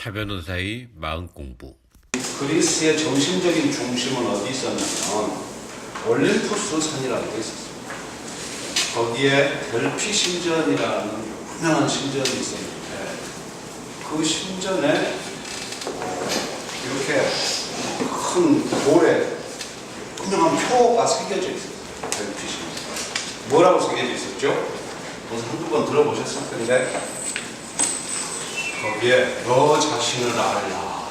차 변호사의 마음 공부. 그리스의 정신적인 중심은 어디 있었냐면 올림푸스 산이라는 게 있었어요. 거기에 델피 신전이라는 유명한 신전이 있었는데 그 신전에 이렇게 큰 돌에 유명한 표가 새겨져 있었어요. 델피 신전. 뭐라고 새겨져 있었죠? 무슨 한두 번 들어보셨을 텐데 거기에 너 자신을 알라.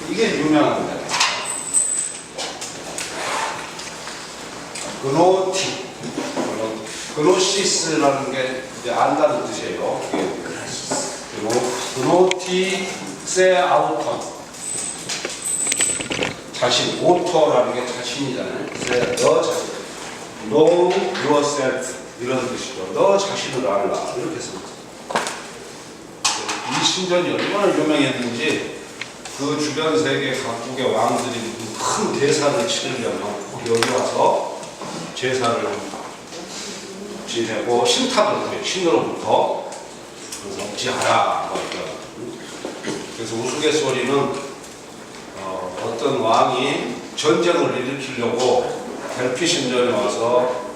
이게 유명한데 그노시스라는 게 이제 안다는 뜻이에요. 그노티세 아우턴 자신, 오터라는 게 자신이잖아요. 너 자신, know yourself 이런 뜻이죠. 너 자신을 알라 이렇게 씁니다. 이 신전이 얼마나 유명했는지 그 주변 세계 각국의 왕들이 큰 대사를 치르려면 여기 와서 제사를 지내고 신탁을 구해요. 신으로부터. 그래서 억지하라. 그래서 우스갯소리는 어떤 왕이 전쟁을 일으키려고 델피 신전에 와서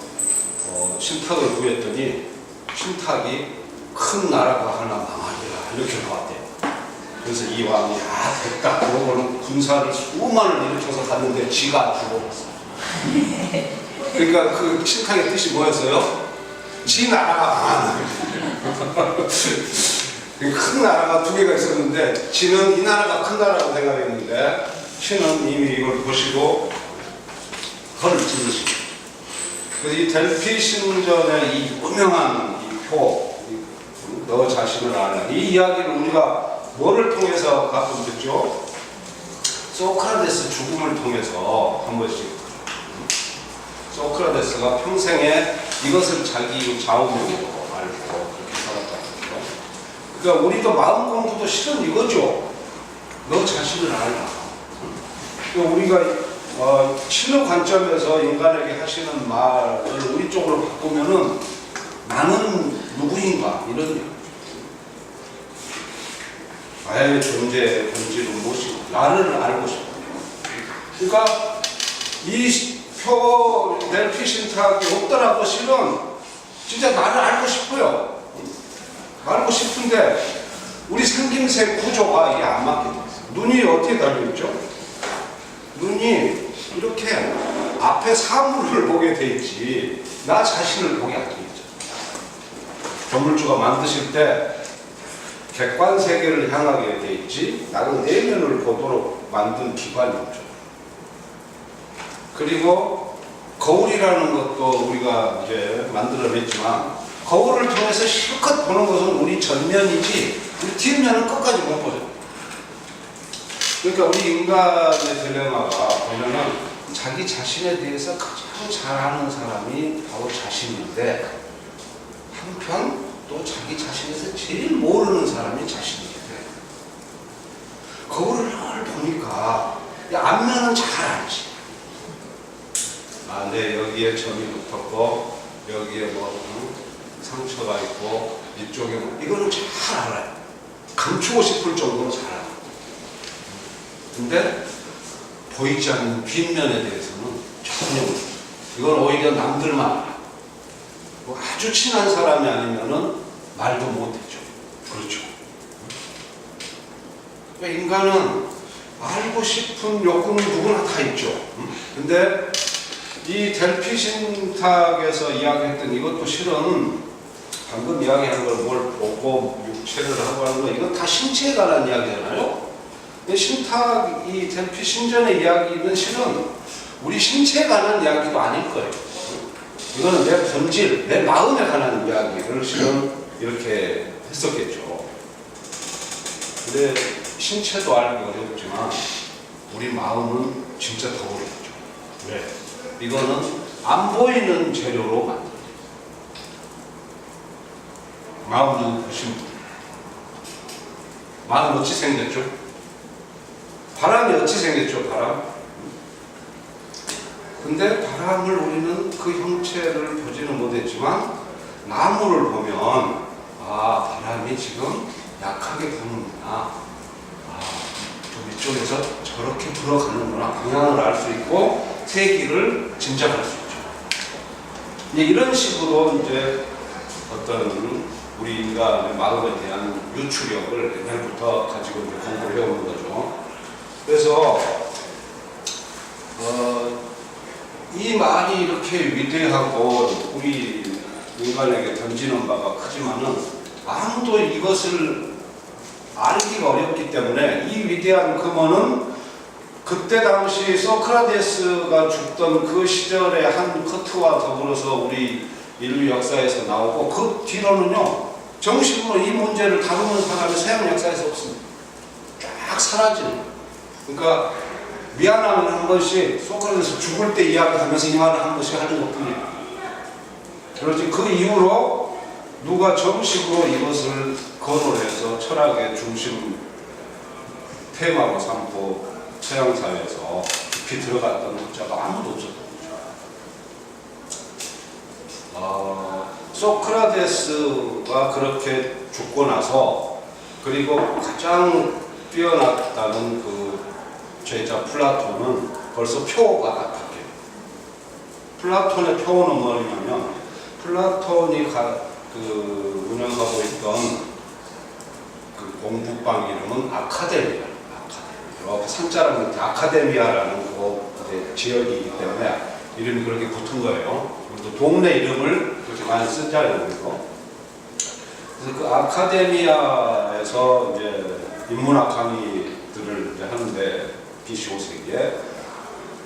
신탁을 구했더니 신탁이 큰 나라가 하나 망하리라 이렇게 나왔대요. 그래서 이 왕이 됐다. 그러고는 군사를 수만을 일으켜서 갔는데 지가 죽어버렸어. 그러니까 그 신탁의 뜻이 뭐였어요? 지 나라가 망하는 큰 나라가 두 개가 있었는데 지는 이 나라가 큰 나라가 생각했는데 신은 이미 이걸 보시고 허를 찔르시고 그래서 이 델피 신전의 이 유명한 이 표, 너 자신을 알라. 이 이야기를 우리가 뭐를 통해서 가끔 듣죠? 소크라테스 죽음을 통해서 한 번씩. 소크라테스가 평생에 이것을 자기 좌우명으로 알고 그렇게 살았다는 거죠. 그러니까 우리도 마음 공부도 실은 이거죠. 너 자신을 알라. 우리가 신의 관점에서 인간에게 하시는 말을 우리 쪽으로 바꾸면은 나는 누구인가 이런 얘기죠. 나의 존재의 본질은 무엇이고 나를 알고 싶어요. 그러니까 이 표 델피 신탁이 없더라도 실은 진짜 나를 알고 싶어요. 알고 싶은데 우리 생김새 구조가 이게 안 맞게 돼 있어요. 눈이 어떻게 달려있죠? 눈이 이렇게 앞에 사물을 보게 돼 있지 나 자신을 보게 안 돼 있죠. 건물주가 만드실 때 객관 세계를 향하게 돼 있지 나는 내면을 보도록 만든 기관이 없죠. 그리고 거울이라는 것도 우리가 이제 만들어냈지만 거울을 통해서 실컷 보는 것은 우리 전면이지 우리 뒷면은 끝까지 못 보죠. 그러니까 우리 인간의 딜레마가 보면은 자기 자신에 대해서 가장 잘 아는 사람이 바로 자신인데 한편 또 자기 자신에서 제일 모르는 사람이 자신이게 돼. 거울을 보니까 앞면은 잘 알지. 네, 여기에 점이 붙었고 여기에 상처가 있고 이쪽에 이거는 잘 알아요. 감추고 싶을 정도로 잘 알아요. 근데 보이지 않는 뒷면에 대해서는 전혀 모르죠. 이건 오히려 남들만 알아요. 아주 친한 사람이 아니면은 말도 못했죠. 그렇죠. 그러니까 인간은 알고 싶은 욕구는 누구나 다 있죠. 근데 이 델피 신탁에서 이야기했던 이것도 실은 방금 이야기한 걸 뭘 보고 육체를 하고 하는 거 이건 다 신체에 관한 이야기잖아요. 신탁 이 델피 신전의 이야기는 실은 우리 신체에 관한 이야기도 아닐 거예요. 이거는 내 본질, 내 마음에 관한 이야기를 실은 이렇게 했었겠죠. 근데 신체도 알기 어렵지만 우리 마음은 진짜 더 어렵죠. 왜? 이거는 안 보이는 재료로 만들어요. 마음은 보신 분. 마음 어찌 생겼죠? 바람이 어찌 생겼죠? 바람. 근데 바람을 우리는 그 형체를 보지는 못했지만 나무를 보면 바람이 지금 약하게 부는구나. 좀 이쪽에서 저렇게 불어가는구나. 방향을 알 수 있고 세기를 짐작할 수 있죠. 이런 식으로 이제 어떤 우리 인간의 마음에 대한 유추력을 옛날부터 가지고 이제 공부를 해오는 거죠. 그래서 이 말이 이렇게 위대하고 우리 인간에게 던지는 바가 크지만은 아무도 이것을 알기가 어렵기 때문에 이 위대한 금어는 그때 당시 소크라테스가 죽던 그 시절의 한 커트와 더불어서 우리 인류 역사에서 나오고 그 뒤로는요 정식으로 이 문제를 다루는 사람이 서양 역사에서 없습니다. 쫙 사라지는. 그러니까 미안하면 한 번씩 소크라테스 죽을 때 이야기하면서 이 말을 한 번씩 하는 것뿐이에요. 그렇지 그 이후로 누가 정식으로 이것을 거론해서 철학의 중심 테마로 삼고 서양 사회에서 깊이 들어갔던 학자가 아무도 없었던 거죠. 소크라테스가 그렇게 죽고 나서 그리고 가장 뛰어났다는 그 제자 플라톤은 벌써 표가 딱 바뀌어요. 플라톤의 표는 뭐냐면 플라톤이 운영하고 있던 그 공부방 이름은 아카데미아. 이렇게 산자랑 밑에 아카데미아라는 그 지역이기 때문에 이름이 그렇게 붙은 거예요. 또 동네 이름을 그렇게 많이 쓰잖아요. 그래서 그 아카데미아에서 이제 인문학 강의들을 이제 하는데 BC 5세기에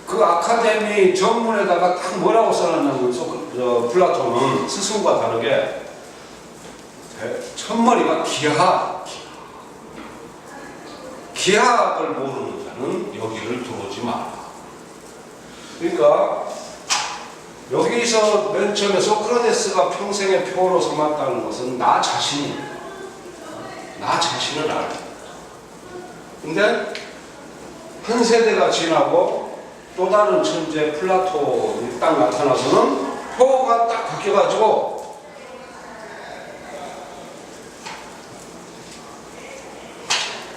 그 아카데미 전문에다가 딱 뭐라고 써놨냐면 플라톤은 스승과 다르게 첫머리가 기하학을 모르는 자는 여기를 들어오지 마라. 그러니까 여기서 맨 처음에 소크라테스가 평생의 표로 삼았다는 것은 나 자신을 알아. 근데 한 세대가 지나고 또 다른 천재 플라톤이 딱 나타나서는 표가 딱 바뀌어가지고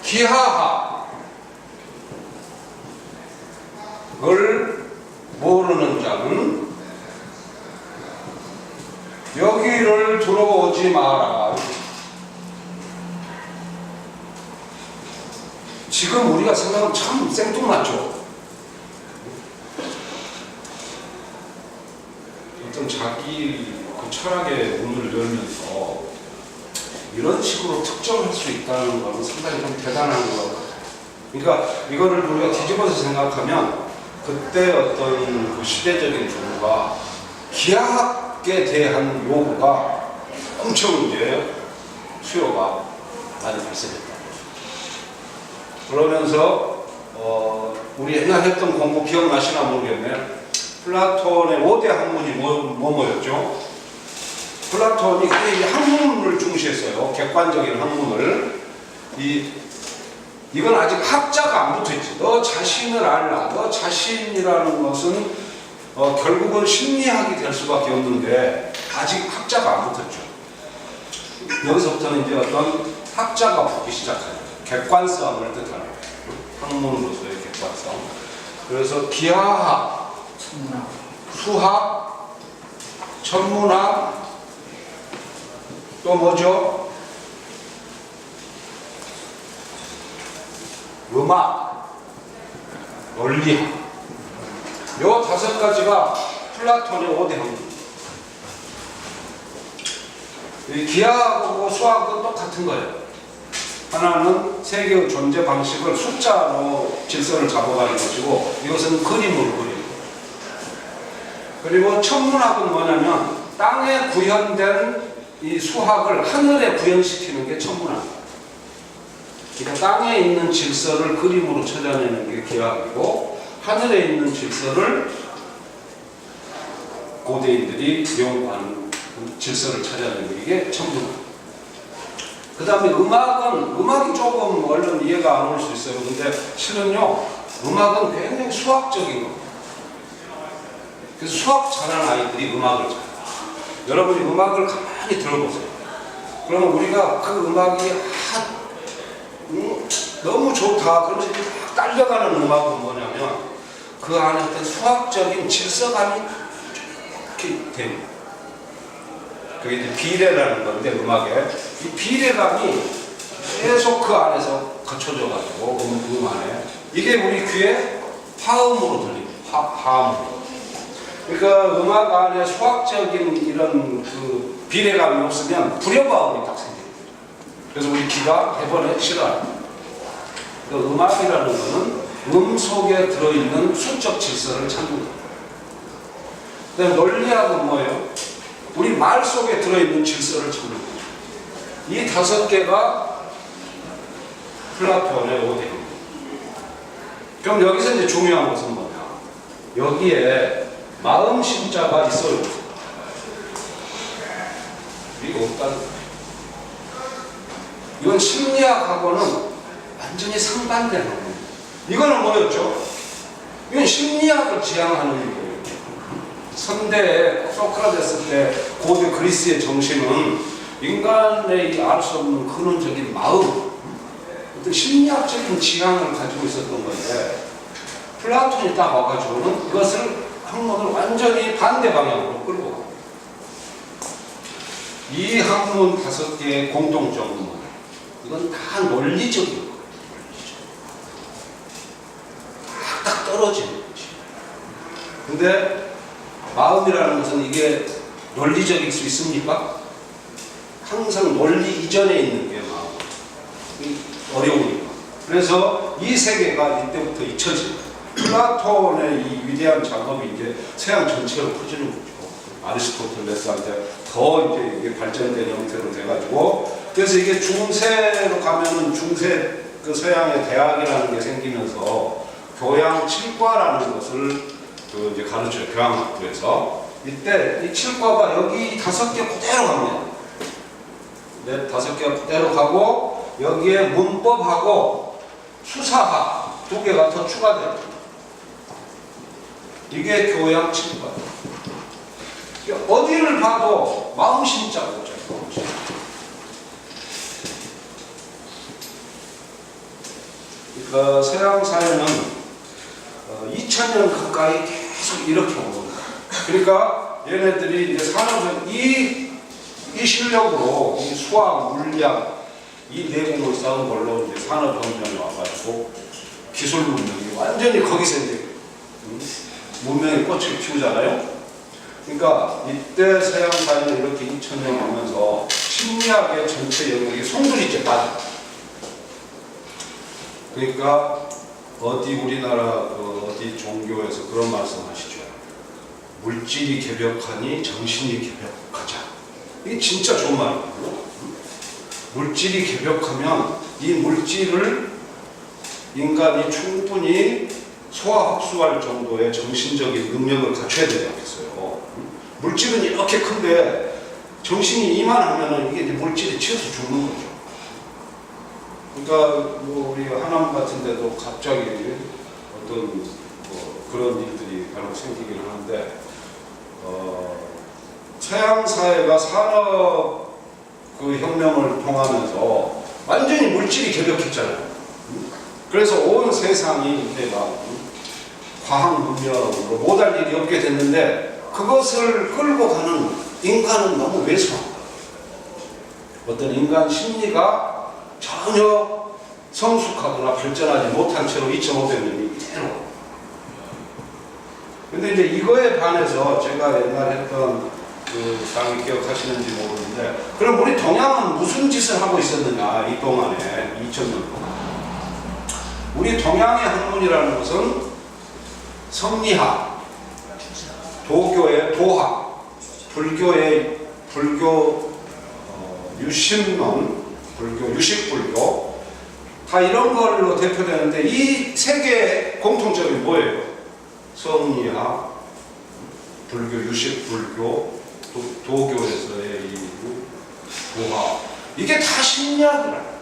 기하학을 모르는 자는 여기를 들어오지 마라. 지금 우리가 생각하면 참 생뚱맞죠. 어떤 자기 그 철학의 문을 열면서 이런 식으로 특정할 수 있다는 것은 상당히 좀 대단한 것 같아요. 그러니까 이거를 우리가 뒤집어서 생각하면 그때 어떤 그 시대적인 조류가 기하학에 대한 요구가 엄청 이제 수요가 많이 발생했다. 그러면서 우리 옛날 했던 공부 기억나시나 모르겠네. 플라톤의 5대 학문이 뭐였죠? 플라톤이 학문을 중시했어요. 객관적인 학문을. 이건 아직 학자가 안 붙어있지. 너 자신을 알라. 너 자신이라는 것은 결국은 심리학이 될 수밖에 없는데 아직 학자가 안 붙었죠. 여기서부터는 이제 어떤 학자가 붙기 시작하죠. 객관성을 뜻하는 학문으로서의 객관성. 그래서 기하학, 수학, 천문학, 또 뭐죠? 음악, 원리학. 요 5가지가 플라톤의 5대 학문. 기하하고 수학은 똑같은 거예요. 하나는 세계의 존재 방식을 숫자로 질서를 잡아가는 것이고, 이것은 그림으로 그리고. 그리고 천문학은 뭐냐면 땅에 구현된 이 수학을 하늘에 구현시키는 게 천문학입니다. 그러니까 땅에 있는 질서를 그림으로 찾아내는 게 기하학이고, 하늘에 있는 질서를 고대인들이 연구하는 질서를 찾아내는 게 천문학. 그 다음에 음악이 조금 얼른 이해가 안 올 수 있어요. 근데 실은요, 음악은 굉장히 수학적인 겁니다. 그래서 수학 잘하는 아이들이 음악을 잘해요. 여러분이 음악을 가만히 들어보세요. 그러면 우리가 그 음악이 너무 좋다. 그러면서 막 딸려가는 음악은 뭐냐면 그 안에 어떤 수학적인 질서감이 이렇게 됩니다. 그게 이제 비례라는 건데 음악에 이 비례감이 계속 그 안에서 거쳐져 가지고 안에 이게 우리 귀에 화음으로 들립니다. 화음으로. 그러니까 음악 안에 수학적인 이런 그 비례감이 없으면 불협화음이 딱 생깁니다. 그래서 우리 귀가 대번에 싫어합니다. 그 음악이라는 것은 속에 들어있는 수적 질서를 찾는 겁니다. 그다음에 논리학은 뭐예요? 우리 말 속에 들어있는 질서를 찾는 거죠. 이 5개가 플라톤의 오대입니다. 그럼 여기서 이제 중요한 것은 뭐냐? 여기에 마음 심자가 있어요. 이거 없다는 거예요. 이건 심리학하고는 완전히 상반되는 겁니다. 이거는 뭐였죠? 이건 심리학을 지향하는 거예요. 선대에 소크라테스 때 고대 그리스의 정신은 인간의 알 수 없는 근원적인 마음, 어떤 심리학적인 지향을 가지고 있었던 건데 플라톤이 딱 와가지고는 이것을 학문을 완전히 반대 방향으로 끌고 갑니다. 이 학문 5개의 공통점은 이건 다 논리적인 거예요. 딱 떨어지는 거지. 근데 마음이라는 것은 이게 논리적일 수 있습니까? 항상 논리 이전에 있는 게 마음. 어려우니까. 그래서 이 세계가 이때부터 잊혀집니다. 플라톤의 이 위대한 작업이 이제 서양 전체로 퍼지는 거죠. 아리스토텔레스한테 더 이제 이게 발전된 형태로 돼가지고, 그래서 이게 중세로 가면은 중세 그 서양의 대학이라는 게 생기면서 교양 칠과라는 것을 그 이제 가르쳐요. 교양학부에서. 이때 이 칠과가 여기 5개 그대로 갑니다. 네, 5개가 그대로 가고 여기에 문법하고 수사학 2개가 더 추가돼요. 이게 교양 칠과. 어디를 봐도 마음심자가 있죠. 그러니까 서양 사회는 2000년 가까이 계속 이렇게 온 겁니다. 그러니까 얘네들이 이제 산업은 이 실력으로 이 수학, 물리학 이 내공을 쌓은 걸로 이제 산업혁명이 와가지고 기술 문명이 완전히 거기서 이제 문명의 꽃을 피우잖아요. 그러니까 이때 서양 사회는 이렇게 2000년 오면서 심리학의 전체 영역이 송두리째 빠져. 그러니까 어디 우리나라 어디 종교에서 그런 말씀하시죠. 물질이 개벽하니 정신이 개벽하자. 이게 진짜 좋은 말이거든요. 물질이 개벽하면 이 물질을 인간이 충분히 소화 흡수할 정도의 정신적인 능력을 갖춰야 되지 않겠어요. 물질은 이렇게 큰데 정신이 이만하면 이게 이제 물질이 치여서 죽는 거죠. 그러니까 뭐 우리 하남 같은 데도 갑자기 어떤 그런 일들이 간혹 생기긴 하는데 서양 사회가 산업 그 혁명을 통하면서 완전히 물질이 개벽했잖아요. 그래서 온 세상이 이제 막 과학 문명으로 못할 일이 없게 됐는데 그것을 끌고 가는 인간은 너무 왜소한 거예요. 어떤 인간 심리가 전혀 성숙하거나 발전하지 못한 채로 2500년이 이대로. 근데 이제 이거에 반해서 제가 옛날에 했던 그 강의 기억하시는지 모르는데, 그럼 우리 동양은 무슨 짓을 하고 있었느냐, 이 동안에 2000년 동안. 우리 동양의 학문이라는 것은 성리학, 도교의 도학, 불교 유심론, 불교 유식불교 다 이런 걸로 대표되는데 이 세 개의 공통점이 뭐예요? 성리학, 불교 유식불교, 도교에서의 이 도학, 이게 다 심리학이라.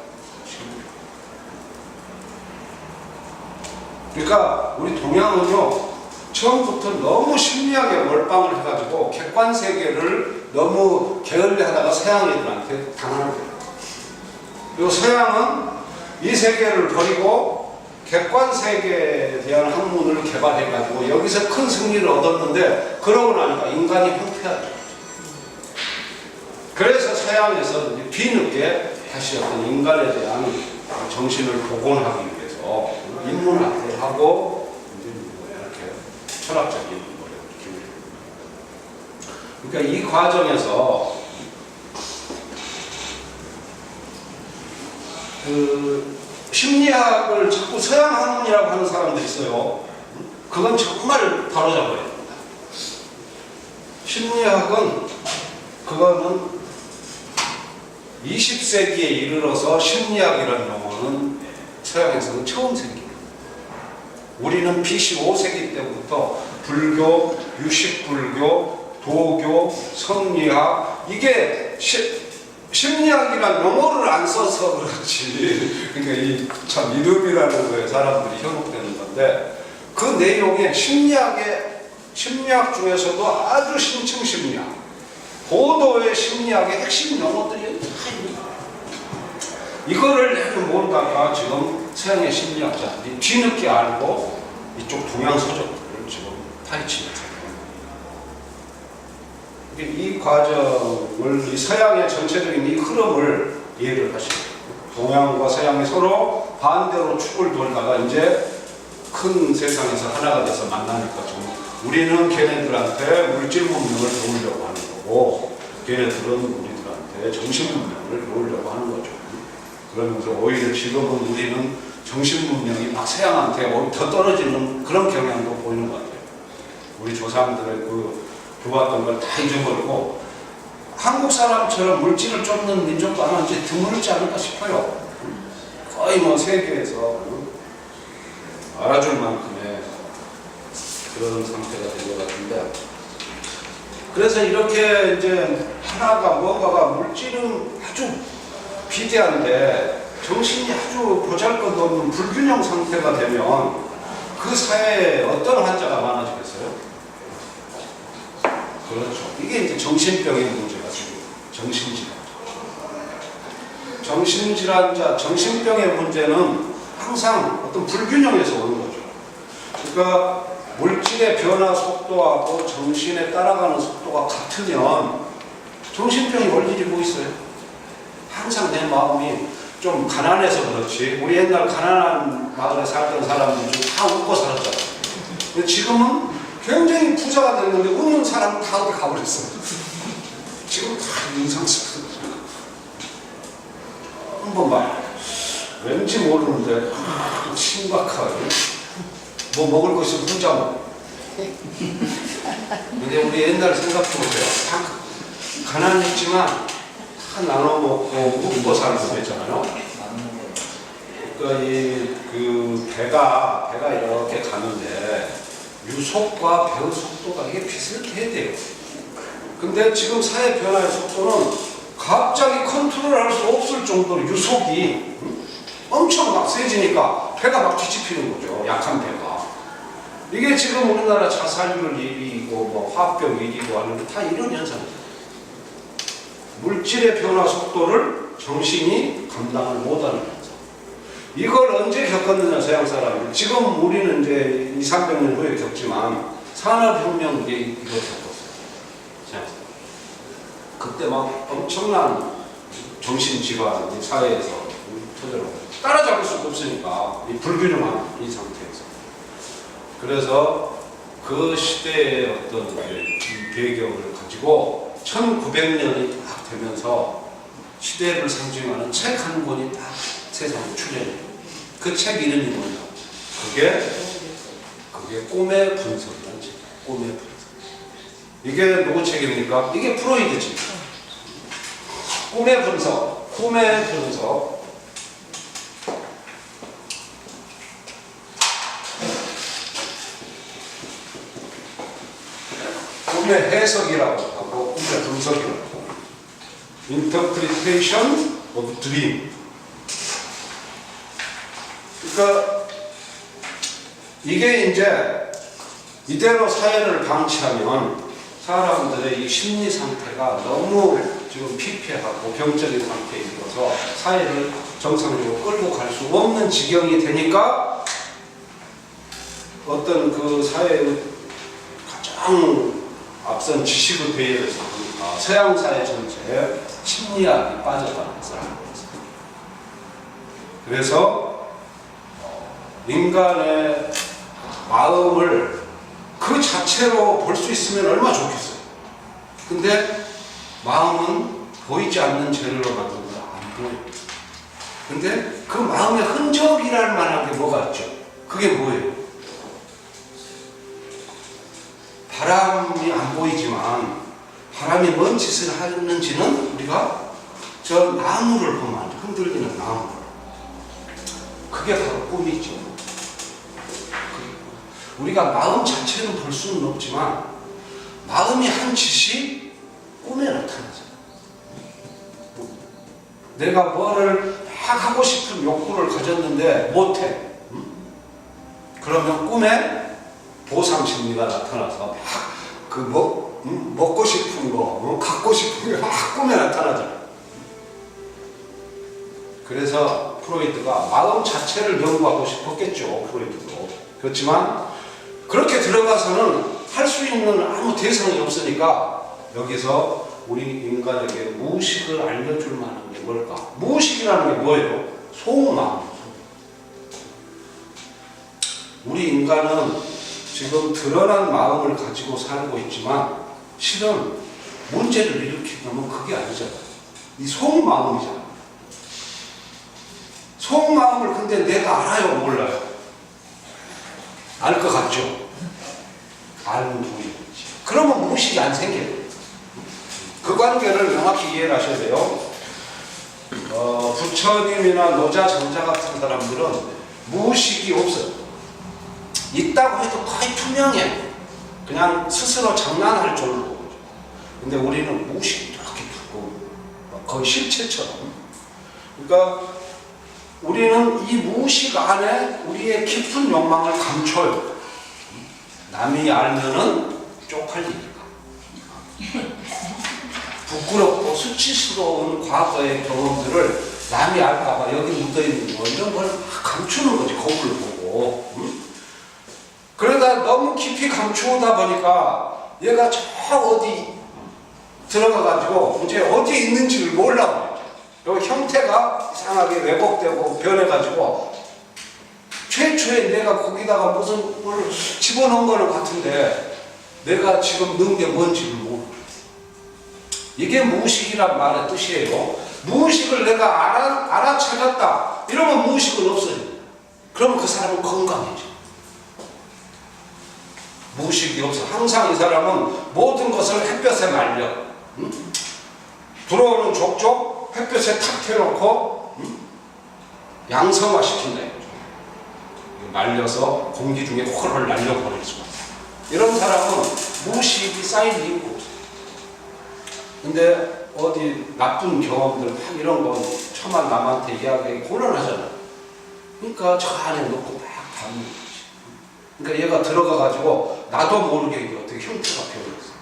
그러니까 우리 동양은요 처음부터 너무 심리학에 몰빵을 해가지고 객관 세계를 너무 게을리하다가 서양 애들한테 당하는 거예요. 그리고 서양은 이 세계를 버리고 객관 세계에 대한 학문을 개발해가지고 여기서 큰 승리를 얻었는데 그러고 나니까 인간이 황폐하죠. 그래서 서양에서 뒤늦게 다시 어떤 인간에 대한 정신을 복원하기 위해서 인문학을 하고 이렇게 철학적인 기울입니다. 그러니까 이 과정에서 심리학을 자꾸 서양 학문이라고 하는 사람들이 있어요. 그건 정말 바로잡아야 됩니다. 심리학은 그거는 20세기에 이르러서 심리학이라는 용어는 서양에서는 처음 생깁니다. 우리는 BC 5세기 때부터 불교, 유식불교, 도교, 성리학 이게 심리학이란 용어를 안 써서 그렇지. 그러니까 이 참 이름이라는 거에 사람들이 현혹되는 건데 그 내용에 심리학 중에서도 아주 신층 심리학, 고도의 심리학의 핵심 용어들이 다 있습니다. 이거를 내가 모르다가 지금 서양의 심리학자들이 뒤늦게 알고 이쪽 동양 서적들을 지금 파헤치면서 이 과정을 이 서양의 전체적인 이 흐름을 이해를 하시고 동양과 서양이 서로 반대로 축을 돌다가 이제 큰 세상에서 하나가 돼서 만나니까 좀 우리는 걔네들한테 물질 문명을 도우려고 하는 거고 걔네들은 우리들한테 정신 문명을 도우려고 하는 거죠. 그러면서 오히려 지금은 우리는 정신 문명이 막 서양한테 더 떨어지는 그런 경향도 보이는 것 같아요. 우리 조상들의 그 좋았던 걸 다 잊어버리고 한국 사람처럼 물질을 쫓는 민족도 아마 이제 드물지 않을까 싶어요. 거의 뭐 세계에서 알아줄 만큼의 그런 상태가 된 것 같은데 그래서 이렇게 이제 하나가 뭔가가 물질은 아주 비대한데 정신이 아주 보잘것없는 불균형 상태가 되면 그 사회에 어떤 환자가 많아지겠어요? 그렇죠. 이게 이제 정신병의 문제가 지금 정신질환자, 정신병의 문제는 항상 어떤 불균형에서 오는 거죠. 그러니까 물질의 변화 속도하고 정신에 따라가는 속도가 같으면 정신병이 올 일이 뭐 있어요? 항상 내 마음이 좀 가난해서 그렇지 우리 옛날 가난한 마을에 살던 사람들이 좀 다 웃고 살았잖아요. 근데 지금은 굉장히 부자가 됐는데 웃는 사람은 다 어디 가버렸어요. 지금 다 인상쓰고 한번 막 왠지 모르는데 심각하게 뭐 먹을 것이 혼자 먹고 근데 우리 옛날 생각해보세요. 다 가난했지만 다 나눠 먹고 웃고 살고 그랬잖아요. 그러니까 그 배가 이렇게 가는데 유속과 배의 속도가 이게 비슷해야 돼요. 근데 지금 사회 변화의 속도는 갑자기 컨트롤할 수 없을 정도로 유속이 엄청 막 세지니까 배가 막 뒤집히는 거죠. 약한 배가. 이게 지금 우리나라 자살률 1위이고 뭐 화병 1위고 하는 게 다 이런 현상입니다. 물질의 변화 속도를 정신이 감당을 못하는 현상. 이걸 언제 겪었느냐 서양 사람이. 지금 우리는 이제 200~300년 후에 겪지만 산업혁명 후에 이걸 겪었어요. 그때 막 엄청난 정신질환이 사회에서 터져나오고 따라잡을 수가 없으니까 이 불균형한 이 상태에서. 그래서 그 시대의 어떤 이 배경을 가지고 1900년이 딱 되면서 시대를 상징하는 책 한 권이 딱 세상에 출현해요. 그 책 이름이 뭐냐? 그게 꿈의 분석이라는 책. 꿈의 분석. 이게 누구 책입니까? 이게 프로이드 책. 꿈의 분석. 꿈의 분석. 꿈의 해석이라고 하고 꿈의 분석이라고 하고 Interpretation of Dream. 그러니까 이게 이제 이대로 사회를 방치하면 사람들의 이 심리 상태가 너무 지금 피폐하고 병적인 상태에 있어서 사회를 정상적으로 끌고 갈 수 없는 지경이 되니까 어떤 그 사회의 가장 앞선 지식의 대회에서 보니까 서양 사회 전체에 심리학이 빠져가는 것을 알고 있습니다. 그래서 인간의 마음을 그 자체로 볼 수 있으면 얼마나 좋겠어요. 근데 마음은 보이지 않는 재료로 만든 걸 안 보여요. 근데 그 마음의 흔적이랄 만한 게 뭐가 있죠? 그게 뭐예요? 바람이 안 보이지만 바람이 뭔 짓을 하는지는 우리가 저 나무를 보면 흔들리는 나무를, 그게 바로 꿈이죠. 우리가 마음 자체는 볼 수는 없지만 마음이 한 짓이 꿈에 나타나죠. 내가 뭐를 막 하고 싶은 욕구를 가졌는데 못해. 그러면 꿈에 보상 심리가 나타나서 막 먹고 싶은 거, 갖고 싶은 게 막 꿈에 나타나잖아요. 그래서 프로이트가 마음 자체를 연구하고 싶었겠죠. 프로이트도. 그렇지만 그렇게 들어가서는 할 수 있는 아무 대상이 없으니까 여기서 우리 인간에게 무의식을 알려줄 만한 게 뭘까? 무의식이라는 게 뭐예요? 속마음. 우리 인간은 지금 드러난 마음을 가지고 살고 있지만 실은 문제를 일으키려면 그게 아니잖아요. 이 속마음이잖아요. 속마음을 근데 내가 알아요? 몰라요? 알 것 같죠? 알면 누구지? 그러면 무의식이 안 생겨요. 그 관계를 명확히 이해를 하셔야 돼요. 부처님이나 노자, 정자 같은 사람들은 무의식이 없어요. 있다고 해도 거의 투명해. 그냥 스스로 장난할 정도로. 근데 우리는 무의식이 이렇게 두고 거의 실체처럼. 그러니까 우리는 이 무의식 안에 우리의 깊은 욕망을 감춰요. 남이 알면은 쪽팔리니까. 부끄럽고 수치스러운 과거의 경험들을 남이 알까봐 여기 묻어있는 거 이런 걸 감추는 거지. 거울을 보고. 그러다 너무 깊이 감추다 보니까 얘가 저 어디 들어가가지고 이제 어디에 있는지를 몰라. 여기 형태가 이상하게 왜곡되고 변해가지고 최초에 내가 거기다가 무슨 뭘 집어넣은 거는 같은데 내가 지금 넣은 게 뭔지를 모르. 이게 무의식이란 말의 뜻이에요. 무의식을 내가 알아차렸다. 이러면 무의식은 없어요. 그러면 그 사람은 건강해져. 무의식이 없어. 항상 이 사람은 모든 것을 햇볕에 말려. 들어오는 족족 햇볕에 탁 태워놓고 양성화 시킨다. 말려서 공기 중에 홀홀 날려버릴 수가 있어요. 이런 사람은 무의식이 쌓일 이유가 없어요. 근데 어디 나쁜 경험들 막 이런 거 처만 남한테 이야기하기 곤란하잖아요. 그러니까 저 안에 놓고 막 담는 거지. 그러니까 얘가 들어가가지고 나도 모르게 이게 어떻게 형태가 변했어.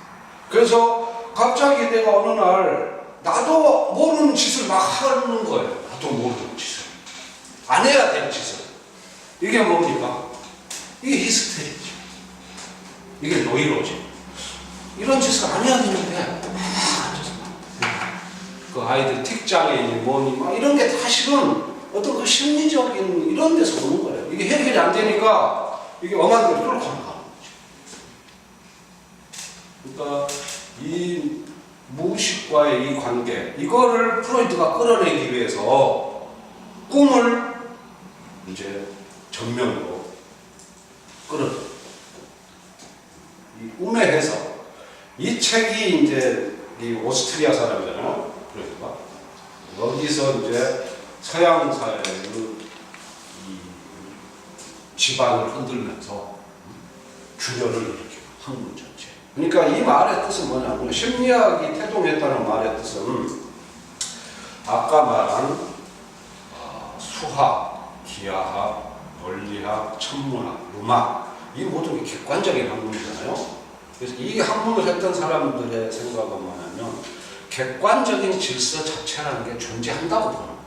그래서 갑자기 내가 어느 날 나도 모르는 짓을 막 하는 거예요. 나도 모르는 짓을. 안 해야 될 짓을. 이게 뭡니까? 이게 히스테리죠. 이게 노이로죠. 이런 짓을 안 해야 되는데 그 아이들 틱장애니 뭐니 막 이런 게 사실은 어떤 그 심리적인 이런 데서 오는 거예요. 이게 해결이 안 되니까 이게 엄한 대로 끌고 가는 거죠. 그러니까 이 무의식과의 이 관계, 이거를 프로이트가 끌어내기 위해서 꿈을 이제 전면으로 끌어내. 이 꿈의 해석. 이 책이 이제 이 오스트리아 사람이잖아요. 그러니까 여기서 이제 서양 사회의 이 지반을 흔들면서 균열을 일으키고 학문 전체. 그러니까 이 말의 뜻은 뭐냐면 심리학이 태동했다는 말의 뜻은 아까 말한 수학, 기하학, 원리학, 천문학, 음악 이 모든 게 객관적인 학문이잖아요. 그래서 이 학문을 했던 사람들의 생각은 뭐냐면 객관적인 질서 자체라는 게 존재한다고 보는 거예요.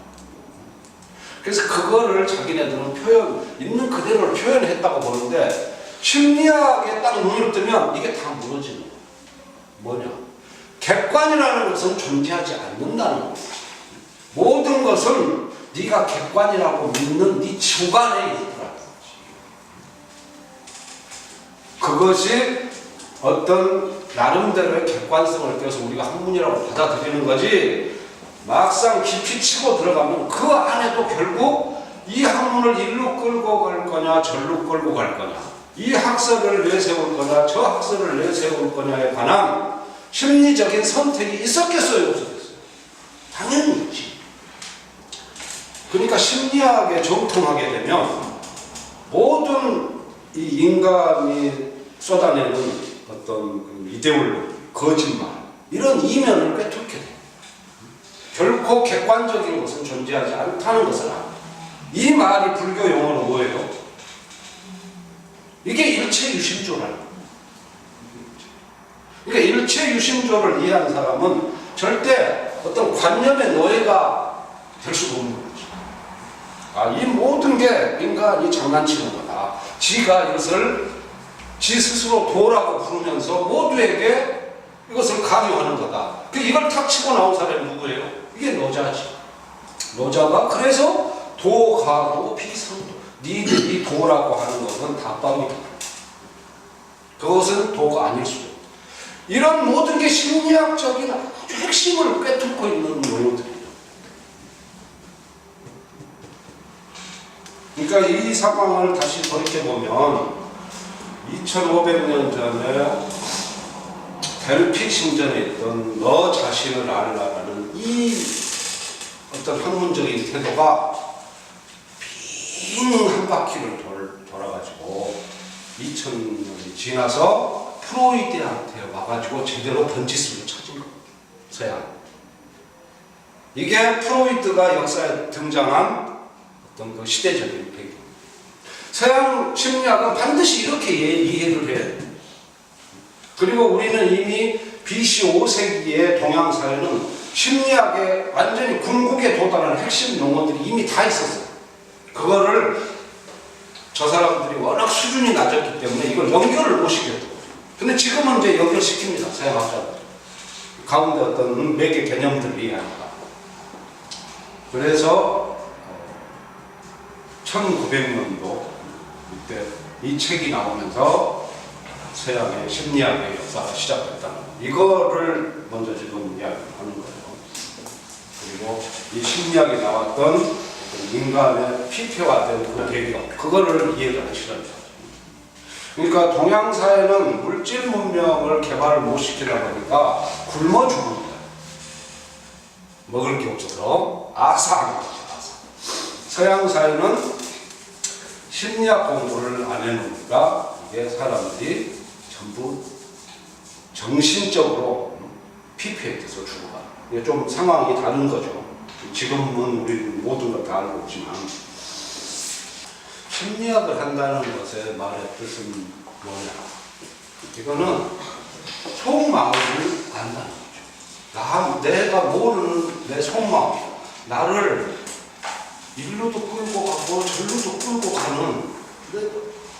그래서 그거를 자기네들은 있는 그대로를 표현했다고 보는데 심리학에 딱 눈을 뜨면 이게 다 무너지는 거예요. 뭐냐? 객관이라는 것은 존재하지 않는다는 거예요. 모든 것은 네가 객관이라고 믿는 네 주관에 있더라. 그것이 어떤 나름대로의 객관성을 떼서 우리가 학문이라고 받아들이는 거지, 막상 깊이 치고 들어가면 그 안에도 결국 이 학문을 일로 끌고 갈 거냐 절로 끌고 갈 거냐, 이 학설을 내세울 거냐 저 학설을 내세울 거냐에 관한 심리적인 선택이 있었겠어요 없었겠어요? 당연히 있지. 그러니까 심리학에 정통하게 되면 모든 이 인간이 쏟아내는 어떤 이데올로기, 거짓말, 이런 이면을 꿰뚫게 돼요. 결코 객관적인 것은 존재하지 않다는 것을 압니다. 이 말이 불교 용어로 뭐예요? 이게 일체유심조라는 거예요. 그러니까 일체유심조를 이해한 사람은 절대 어떤 관념의 노예가 될 수가 없는 거죠. 이 모든 게 인간이 장난치는 거다. 지가 이것을 지 스스로 도라고 부르면서 모두에게 이것을 강요하는 거다. 이걸 탁 치고 나온 사람이 누구예요? 이게 노자지. 노자가 그래서 도가도 비상도, 니들이 도라고 하는 것은 답방이다. 그것은 도가 아닐 수도 있다. 이런 모든 게 심리학적인 아주 핵심을 꿰뚫고 있는 용어들이에요. 그러니까 이 상황을 다시 돌이켜보면 2500년 전에 델피 신전에 있던 너 자신을 알라라는 이 어떤 학문적인 태도가 빙 한 바퀴를 돌아가지고 2000년이 지나서 프로이드한테 와가지고 제대로 번지수를 찾은 겁니다. 서양. 이게 프로이드가 역사에 등장한 어떤 그 시대적인 배경. 서양 심리학은 반드시 이렇게 이해를 해야 돼요. 그리고 우리는 이미 BC 5세기의 동양사회는 심리학의 완전히 궁극에 도달하는 핵심 용어들이 이미 다 있었어요. 그거를 저 사람들이 워낙 수준이 낮았기 때문에 이걸 연결을 못 시켰던 거예요. 근데 지금은 이제 연결시킵니다. 서양학자들. 가운데 어떤 몇 개 개념들을 이해하니까. 그래서 1900년도 이때 이 책이 나오면서 서양의 심리학의 역사가 시작됐다는 이거를 먼저 지금 이야기하는 거예요. 그리고 이 심리학이 나왔던 인간의 피폐화된 그 배경, 그거를 이해를 하시라는 거죠. 그러니까 동양사회는 물질 문명을 개발을 못 시키다 보니까 굶어 죽습니다. 먹을 게 없어서 아사하는 거죠. 서양 사회는 심리학 공부를 안 해놓으니까 이게 사람들이 전부 정신적으로 피폐해서 죽어가. 이게 좀 상황이 다른 거죠. 지금은 우리 모든 걸 다 알고 있지만 심리학을 한다는 것의 말의 뜻은 뭐냐? 이거는 속마음을 안다는 거죠. 내가 모르는 내 속마음, 나를 일로도 끌고 가고 절로도 끌고 가는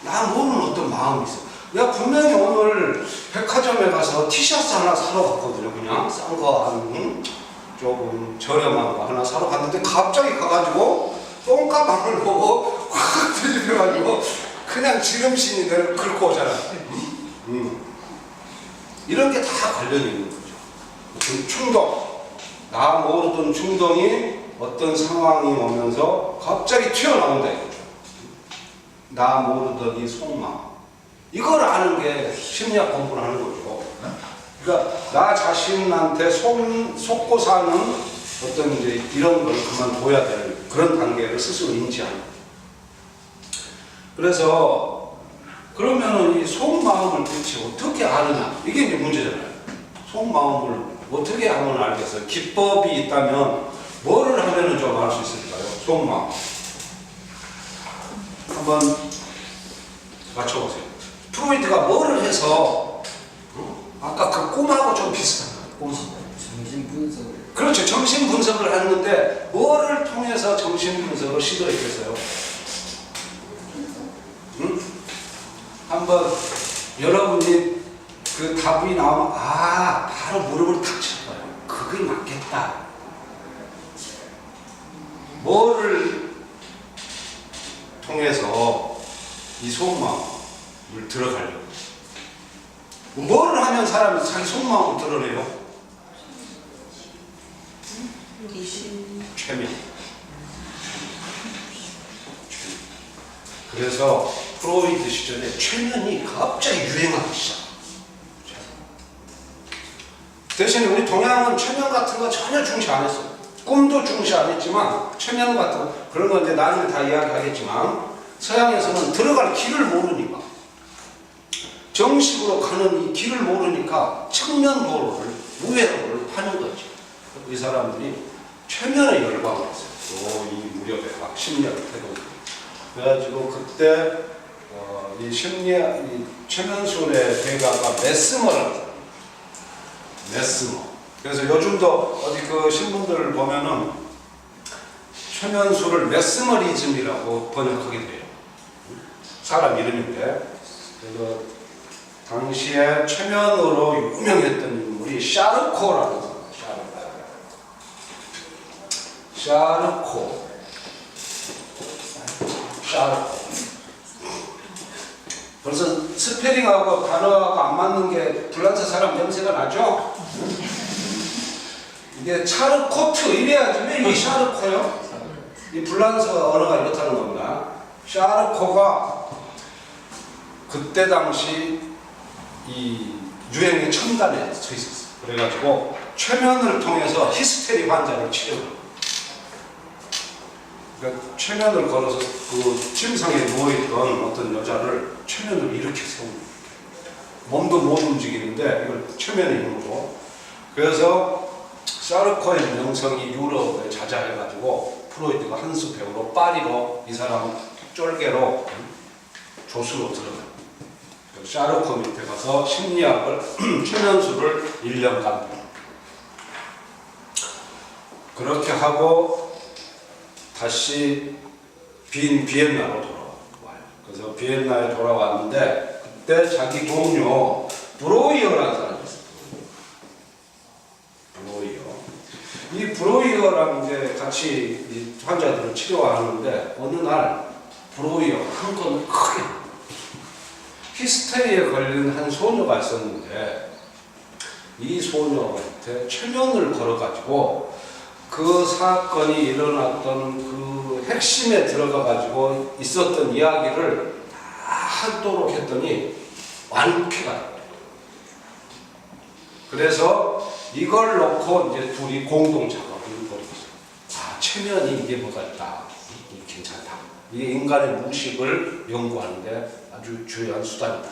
나 모르는 어떤 마음이 있어. 내가 분명히 오늘 백화점에 가서 티셔츠 하나 사러 갔거든요. 그냥 싼 거 한 조금 저렴한 거 하나 사러 갔는데 갑자기 가가지고 똥가방을 보고 확 뒤집혀가지고 그냥 지름신이 내를 긁고 오잖아. 이런 게 다 관련이 있는 거죠. 충동, 나 모르던 충동이 어떤 상황이 오면서 갑자기 튀어나온다 이거죠. 나 모르던 이 속마음. 이걸 아는 게 심리학 공부를 하는 거죠. 그러니까 나 자신한테 속고 사는 어떤 이제 이런 걸 그만둬야 되는 그런 단계를 스스로 인지하는 거죠. 그래서 그러면은 이 속마음을 도대체 어떻게 아느냐? 이게 이제 문제잖아요. 속마음을 어떻게 하면 알겠어요? 기법이 있다면 뭐를 하면은 좀 알 수 있을까요? 속마음. 한번 맞춰보세요. 프로이드가 뭐를 해서 아까 그 꿈하고 좀 비슷한 거예요. 꿈. 정신 분석을. 그렇죠. 정신 분석을 하는데 뭐를 통해서 정신 분석을 시도했겠어요? 응? 한번 여러분이 그 답이 나오면 바로 무릎을 탁 칠 거예요. 그게 맞겠다. 뭐를 통해서 이 속마음을 들어가려고? 뭐를 하면 사람이 자기 속마음을 드러내요? 최면. 그래서 프로이드 시절에 최면이 갑자기 유행하기 시작. 대신에 우리 동양은 최면 같은 거 전혀 중시 안 했어. 꿈도 중시 안 했지만 최면 같은 거 그런 건 이제 나중에 다 이야기하겠지만 서양에서는 들어갈 길을 모르니까 정식으로 가는 이 길을 모르니까 측면 도로를 우회로를 파는 거지. 이 사람들이 최면에 열광을 했어요. 이 무렵에 막 심리학 태동. 그래가지고 그때 이 최면술의 대가가 메스머라는 사람. 메스머. 그래서 요즘도 어디 그 신문들을 보면은 최면술을 메스머리즘이라고 번역하게 돼요. 사람 이름인데. 그래서 당시에 최면으로 유명했던 인물이 샤르코라는 사람. 샤르코. 벌써 스페링하고 단어하고 안 맞는 게 불란서 사람 냄새가 나죠? 이게 차르코트 이래야지 왜 이 샤르코요? 이 불란서 언어가 이렇다는 겁니다. 샤르코가 그때 당시 이 유행의 첨단에 서 있었어요. 그래가지고 최면을 통해서 히스테리 환자를 치료해요. 그러니까 최면을 걸어서 그 침상에 누워있던 어떤 여자를 최면으로 이렇게 세우는 거예요. 몸도 못 움직이는데 이걸 최면의 힘으로. 그래서 샤르코의 명성이 유럽에 자자해가지고 프로이드가 한 수 배우러 파리로 이 사람은 쫄개로 조수로 들어가요. 샤르코 밑에 가서 심리학을 최면술을 1년간 배워요. 그렇게 하고 다시 비엔나로 돌아와요. 그래서 비엔나에 돌아왔는데 그때 자기 동료 브로이어라는 사람이 있어요. 브로이어. 이 브로이어랑 이제 같이 이 환자들을 치료하는데 어느 날 브로이어 한 건을 크게 히스테리에 걸린 한 소녀가 있었는데 이 소녀한테 최면을 걸어가지고 그 사건이 일어났던 그 핵심에 들어가가지고 있었던 이야기를 다 하도록 했더니 완쾌가 됐어요. 그래서 이걸 놓고 이제 둘이 공동 작업을 벌였어요. 최면이 이게 뭐가 있다. 이게 괜찮다. 이게 인간의 무식을 연구하는데 아주 중요한 수단이다.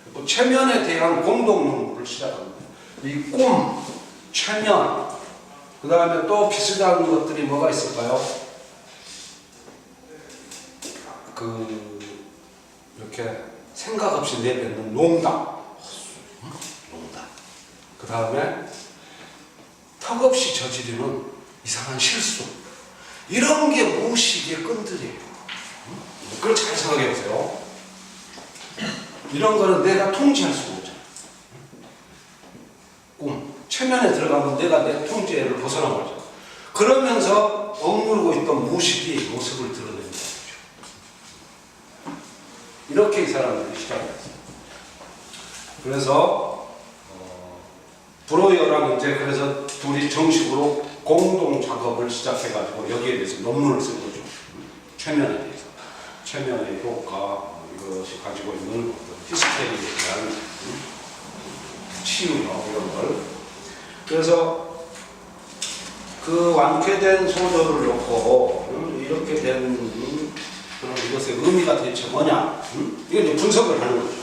그리고 최면에 대한 공동 연구를 시작합니다. 이 꿈, 최면, 그 다음에 또 비슷한 것들이 뭐가 있을까요? 이렇게 생각 없이 내뱉는 농담. 그 다음에 턱없이 저지르는 이상한 실수. 이런 게 무의식의 끈들이에요. 그걸 잘 생각해 보세요. 이런 거는 내가 통제할 수가 없잖아요. 꿈. 최면에 들어가면 내가 내 통제를 벗어나버리죠. 그러면서 억누르고 있던 무의식이 모습을 드러내는 거죠. 이렇게 이 사람들이 시작했어요. 그래서 브로이어랑 이제 그래서 둘이 정식으로 공동 작업을 시작해가지고 여기에 대해서 논문을 쓴 거죠. 최면에 대해서. 최면의 효과, 이것이 가지고 있는 히스테리에 대한 치유력 이런 걸. 그래서 그 완쾌된 소녀를 놓고 이렇게 된 그런 이것의 의미가 대체 뭐냐? 이걸 이제 분석을 하는 거죠.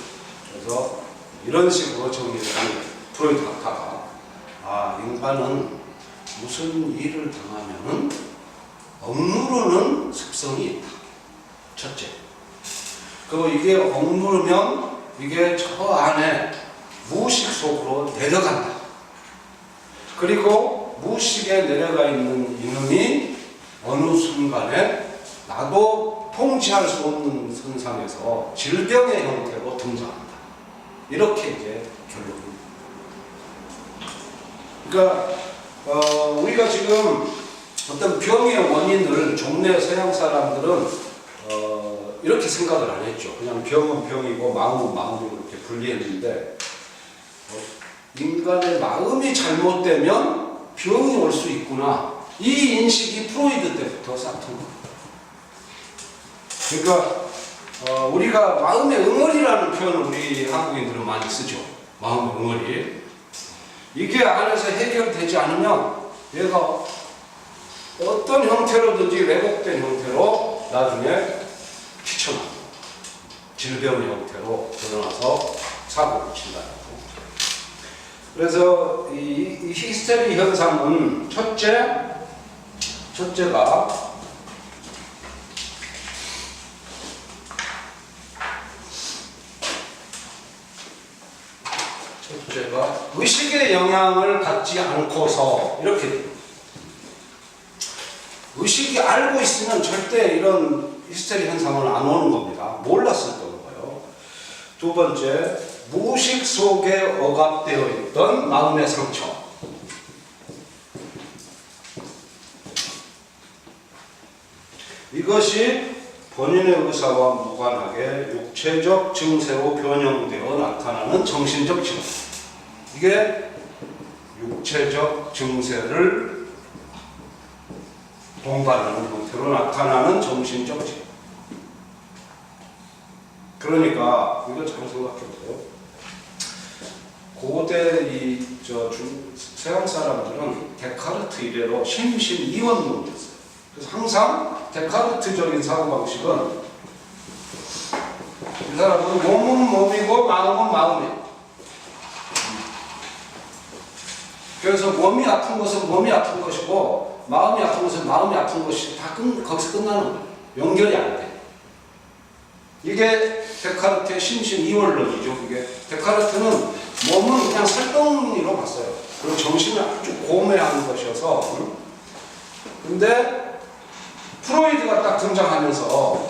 그래서 이런 식으로 정리를 하는 거예요. 프로이드 학파가 인간은 무슨 일을 당하면은 억누르는 습성이 있다. 첫째. 그리고 이게 억누르면 이게 저 안에 무의식 속으로 내려간다. 그리고 무의식에 내려가 있는 이놈이 어느 순간에 나도 통치할 수 없는 선상에서 질병의 형태로 등장한다. 이렇게 이제 결론입니다. 그러니까 우리가 지금 어떤 병의 원인을 종래 서양 사람들은 이렇게 생각을 안 했죠. 그냥 병은 병이고 마음은 마음이고 이렇게 분리했는데 인간의 마음이 잘못되면 병이 올 수 있구나. 이 인식이 프로이드 때부터 쌓던 거예요. 그러니까 우리가 마음의 응어리라는 표현을 우리 한국인들은 많이 쓰죠. 마음의 응어리. 이게 안에서 해결되지 않으면 얘가 어떤 형태로든지 왜곡된 형태로 나중에 튀쳐나오고 질병의 형태로 드러나서 사고를 친다고. 그래서 이 히스테리 현상은 첫째가 의식의 영향을 받지 않고서 이렇게 됩니다. 의식이 알고 있으면 절대 이런 히스테리 현상은 안 오는 겁니다. 몰랐을 거예요. 두 번째, 무의식 속에 억압되어 있던 마음의 상처. 이것이 본인의 의사와 무관하게 육체적 증세로 변형되어 나타나는 정신적 질환. 이게 육체적 증세를 동반하는 형태로 나타나는 정신적 질환. 그러니까 이거 잘 생각해보세요. 고대 서양 사람들은 데카르트 이래로 심심이원론이었어요. 그래서 항상 데카르트적인 사고방식은 이 사람은 몸은 몸이고 마음은 마음이에요. 그래서 몸이 아픈 것은 몸이 아픈 것이고 마음이 아픈 것은 마음이 아픈 것이 다 거기서 끝나는 거예요. 연결이 안 돼. 이게 데카르트의 심심이원론이죠. 이게 데카르트는 몸은 그냥 살덩이로 봤어요. 그리고 정신은 아주 고매한 것이어서. 근데 프로이드가 딱 등장하면서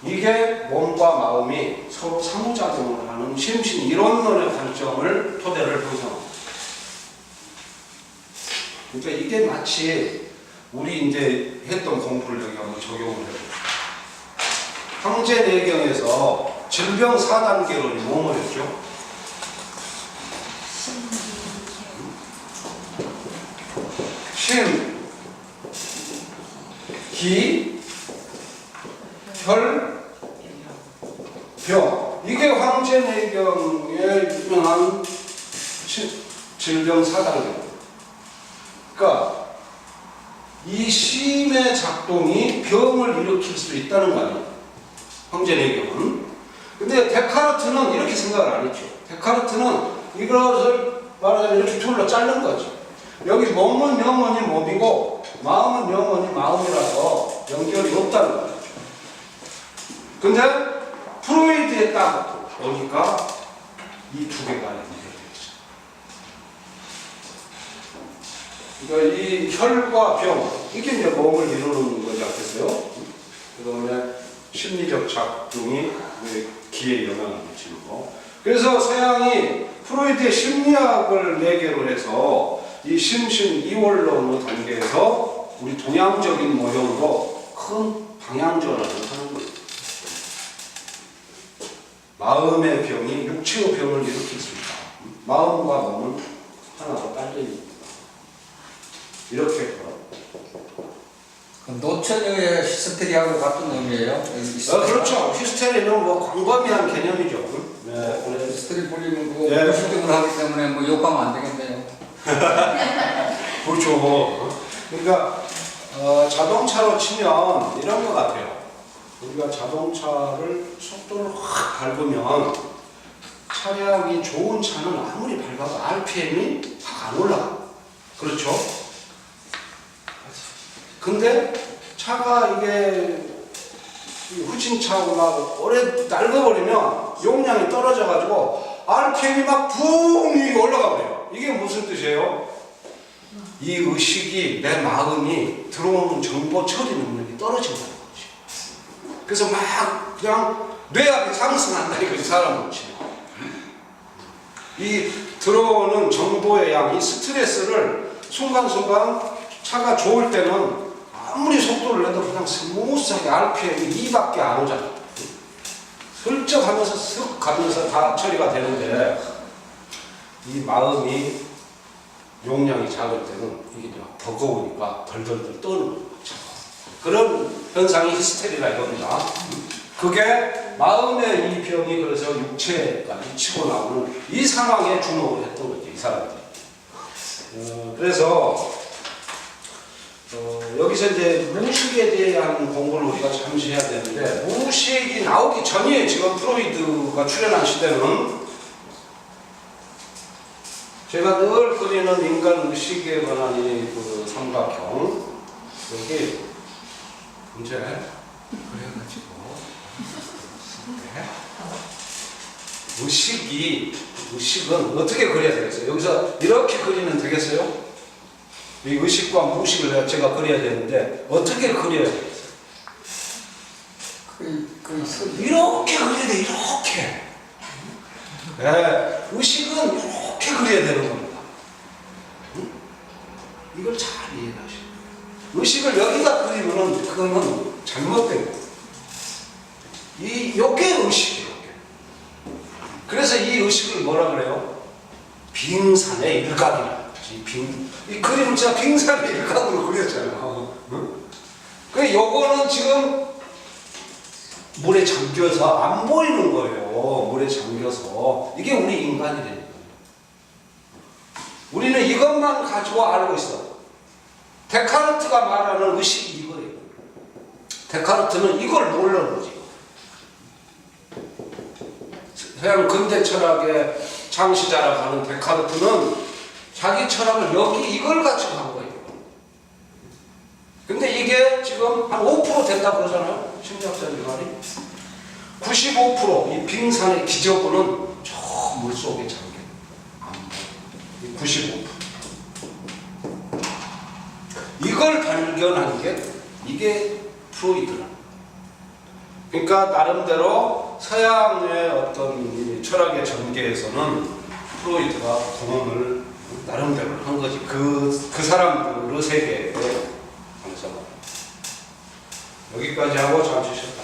이게 몸과 마음이 서로 상호작용을 하는 심신이론론의 관점을 토대를 형성합니다. 그러니까 이게 마치 우리 이제 했던 공부를 여기 한번 적용을 해보죠. 황제내경에서 질병 4단계론이 뭐였죠? 심, 기, 혈, 병. 이게 황제내경의 유명한 질병 4단계론. 그러니까 이 심의 작동이 병을 일으킬 수 있다는 거 아니에요. 황제내경은. 근데 데카르트는 이렇게 생각을 안 했죠. 데카르트는 이것을 말하자면 이렇게 둘로 자른 거지. 여기 몸은 영원히 몸이고 마음은 영원히 마음이라서 연결이 없다는 거죠. 근데 프로이드에 딱 보니까 이 두 개가 연결되어 있어요. 그러니까 이 혈과 병, 이게 이제 몸을 이루는 거지 않겠어요? 그 다음에 심리적 작동이 기에 영향을 미치는 거. 그래서 서양이 프로이드의 심리학을 매개로 해서 이 심신이원론의 단계에서 우리 동양적인 모형으로 큰 방향전환을 하는 거예요. 마음의 병이 육체의 병을 일으킬 수 있다. 마음과 몸은 하나로 딸려있다. 이렇게 했더라고요. 노처녀의 히스테리하고 같은 의미예요? 그렇죠. 히스테리는 뭐 광범위한 개념이죠. 네. 히스테리 불리면 그거 네. 무식등을 하기 때문에 뭐 욕하면 안 되겠네요. 그렇죠. 그러니까 자동차로 치면 이런 것 같아요. 우리가 자동차를 속도를 확 밟으면 차량이 좋은 차는 아무리 밟아도 RPM이 확 안 올라가. 그렇죠? 근데 차가 이게 후진차고 막 오래 낡아버리면 용량이 떨어져가지고 RPM이 막 붕 올라가 버려요. 이게 무슨 뜻이에요? 이 의식이, 내 마음이 들어오는 정보 처리 능력이 떨어진다는 거지. 그래서 막 그냥 뇌압이 상승한다 이거지, 사람은. 이 들어오는 정보의 양, 이 스트레스를 순간순간 차가 좋을 때는 아무리 속도를 내도 그냥 스무스하게 RPM이 2밖에 안 오잖아. 슬쩍 하면서 쓱 가면서 다 처리가 되는데, 이 마음이 용량이 작을 때는 이게 막 버거우니까 덜덜덜 떠는 거죠. 그런 현상이 히스테리라 이겁니다. 그게 마음의 이 병이 그래서 육체까지 치고 나오는 이 상황에 주목을 했던 거죠, 이 사람들이. 그래서 여기서 이제 무의식에 대한 공부를 우리가 잠시 해야 되는데, 무의식이 나오기 전이에요. 지금 프로이드가 출연한 시대는. 제가 늘 그리는 인간 의식에 관한 그 삼각형, 여기 이제 그래가지고 의식은 어떻게 그려야 되겠어요? 여기서 이렇게 그리면 되겠어요? 이 의식과 무의식을 제가 그려야 되는데 어떻게 그려야 되겠어요? 이렇게 그려야 돼, 이렇게. 네, 의식은 이렇게 그려야 되는 겁니다. 응? 이걸 잘 이해하시고. 의식을 여기다 그리면은 그거는 잘못된 거예요. 요게 의식이에요. 그래서 이 의식을 뭐라 그래요? 빙산의 일각이라. 이 그림은 진짜 빙산의 일각으로 그렸잖아요. 응? 그 요거는 지금 물에 잠겨서 안 보이는 거예요. 물에 잠겨서. 이게 우리 인간이라니까요. 우리는 이것만 가지고 알고 있어. 데카르트가 말하는 의식이 이거예요. 데카르트는 이걸 모르는 거지. 서양 근대 철학의 창시자라고 하는 데카르트는 자기 철학을 여기 이걸 가지고 한 거예요. 근데 이게 지금 한 5% 된다고 그러잖아요. 심리학자들 말이. 95% 이 빙산의 기저부는 저 물속에 잠겨. 95%. 이걸 발견한 게 이게 프로이드라. 그러니까 나름대로 서양의 어떤 철학의 전개에서는 프로이드가 공헌을 나름대로 한 거지. 그 사람들의 세계에 관해서. 여기까지 하고 잠시 쉬었다.